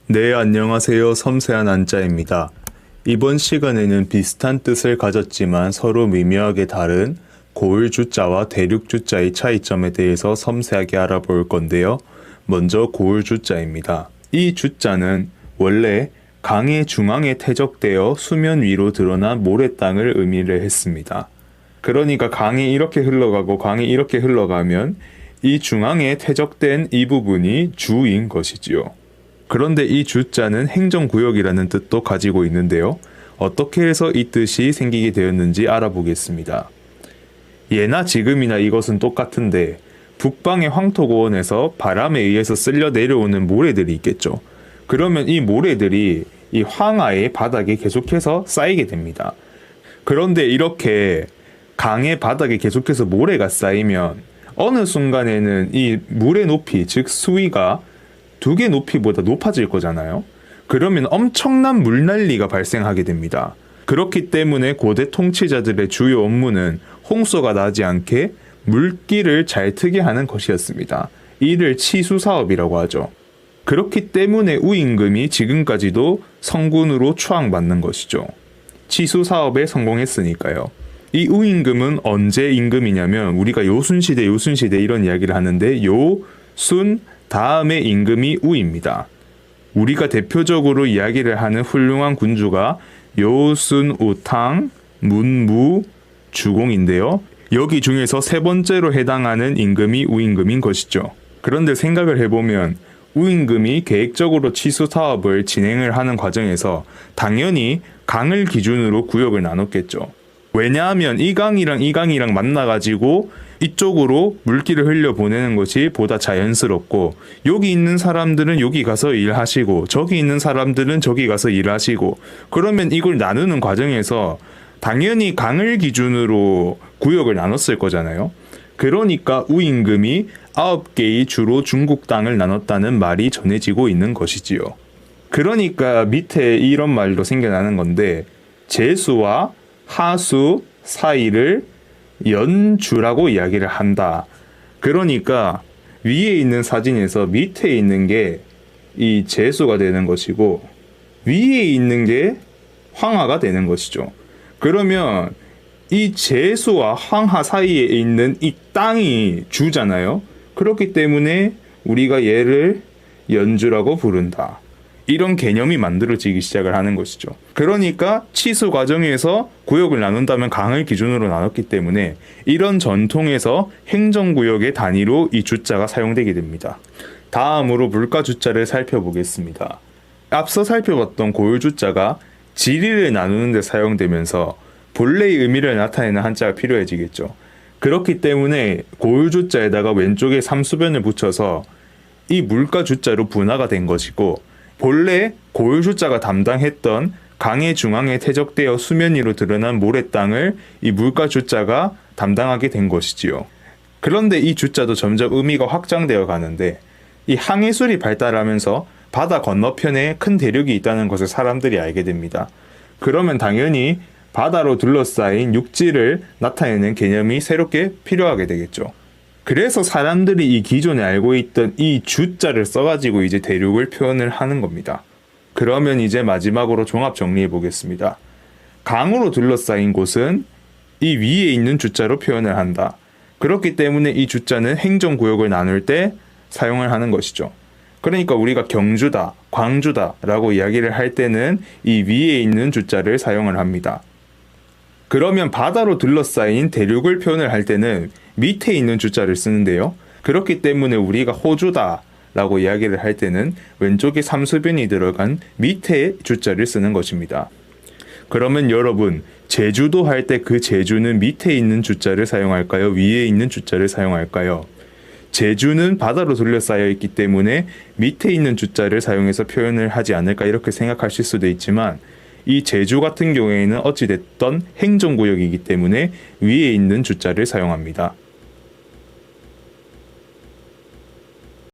네, 안녕하세요. 섬세한 안자입니다. 이번 시간에는 비슷한 뜻을 가졌지만 서로 미묘하게 다른 고을주자와 대륙주자의 차이점에 대해서 섬세하게 알아볼 건데요. 먼저 고을주자입니다. 이 주자는 원래 강의 중앙에 태적되어 수면 위로 드러난 모래땅을 의미를 했습니다. 그러니까 강이 이렇게 흘러가고 강이 이렇게 흘러가면 이 중앙에 태적된 이 부분이 주인 것이지요. 그런데 이 주자는 행정구역이라는 뜻도 가지고 있는데요. 어떻게 해서 이 뜻이 생기게 되었는지 알아보겠습니다. 예나 지금이나 이것은 똑같은데 북방의 황토고원에서 바람에 의해서 쓸려 내려오는 모래들이 있겠죠. 그러면 이 모래들이 이 황하의 바닥에 계속해서 쌓이게 됩니다. 그런데 이렇게 강의 바닥에 계속해서 모래가 쌓이면 어느 순간에는 이 물의 높이, 즉 수위가 두 개 높이보다 높아질 거잖아요. 그러면 엄청난 물난리가 발생하게 됩니다. 그렇기 때문에 고대 통치자들의 주요 업무는 홍수가 나지 않게 물길을 잘 트게 하는 것이었습니다. 이를 치수사업이라고 하죠. 그렇기 때문에 우임금이 지금까지도 성군으로 추앙받는 것이죠. 치수사업에 성공했으니까요. 이 우임금은 언제 임금이냐면 우리가 요순시대 이런 이야기를 하는데 요순 다음의 임금이 우입니다. 우리가 대표적으로 이야기를 하는 훌륭한 군주가 요순 우탕 문무 주공인데요. 여기 중에서 세 번째로 해당하는 임금이 우임금인 것이죠. 그런데 생각을 해보면 우임금이 계획적으로 치수 사업을 진행을 하는 과정에서 당연히 강을 기준으로 구역을 나눴겠죠. 왜냐하면 이 강이랑 만나가지고 이쪽으로 물길을 흘려보내는 것이 보다 자연스럽고 여기 있는 사람들은 여기 가서 일하시고 저기 있는 사람들은 저기 가서 일하시고 그러면 이걸 나누는 과정에서 당연히 강을 기준으로 구역을 나눴을 거잖아요. 그러니까 우임금이 9개의 주로 중국 땅을 나눴다는 말이 전해지고 있는 것이지요. 그러니까 밑에 이런 말도 생겨나는 건데 제수와 하수 사이를 연주라고 이야기를 한다. 그러니까 위에 있는 사진에서 밑에 있는 게 이 제수가 되는 것이고 위에 있는 게 황하가 되는 것이죠. 그러면 이 제수와 황하 사이에 있는 이 땅이 주잖아요. 그렇기 때문에 우리가 얘를 연주라고 부른다. 이런 개념이 만들어지기 시작을 하는 것이죠. 그러니까 치수 과정에서 구역을 나눈다면 강을 기준으로 나눴기 때문에 이런 전통에서 행정구역의 단위로 이 주자가 사용되게 됩니다. 다음으로 물가주자를 살펴보겠습니다. 앞서 살펴봤던 고을주자가 지리를 나누는 데 사용되면서 본래의 의미를 나타내는 한자가 필요해지겠죠. 그렇기 때문에 고을주자에다가 왼쪽에 삼수변을 붙여서 이 물가주자로 분화가 된 것이고 본래 고을주자가 담당했던 강의 중앙에 태적되어 수면 위로 드러난 모래땅을 이 물가주자가 담당하게 된 것이지요. 그런데 이 주자도 점점 의미가 확장되어 가는데 이 항해술이 발달하면서 바다 건너편에 큰 대륙이 있다는 것을 사람들이 알게 됩니다. 그러면 당연히 바다로 둘러싸인 육지를 나타내는 개념이 새롭게 필요하게 되겠죠. 그래서 사람들이 이 기존에 알고 있던 이 주자를 써가지고 이제 대륙을 표현을 하는 겁니다. 그러면 이제 마지막으로 종합 정리해 보겠습니다. 강으로 둘러싸인 곳은 이 위에 있는 주자로 표현을 한다. 그렇기 때문에 이 주자는 행정구역을 나눌 때 사용을 하는 것이죠. 그러니까 우리가 경주다, 광주다 라고 이야기를 할 때는 이 위에 있는 주자를 사용을 합니다. 그러면 바다로 둘러싸인 대륙을 표현을 할 때는 밑에 있는 주자를 쓰는데요. 그렇기 때문에 우리가 호주다 라고 이야기를 할 때는 왼쪽에 삼수변이 들어간 밑에 주자를 쓰는 것입니다. 그러면 여러분 제주도 할 때 그 제주는 밑에 있는 주자를 사용할까요? 위에 있는 주자를 사용할까요? 제주는 바다로 둘러싸여 있기 때문에 밑에 있는 주자를 사용해서 표현을 하지 않을까 이렇게 생각하실 수도 있지만 이 제주 같은 경우에는 어찌됐던 행정구역이기 때문에 위에 있는 주자를 사용합니다.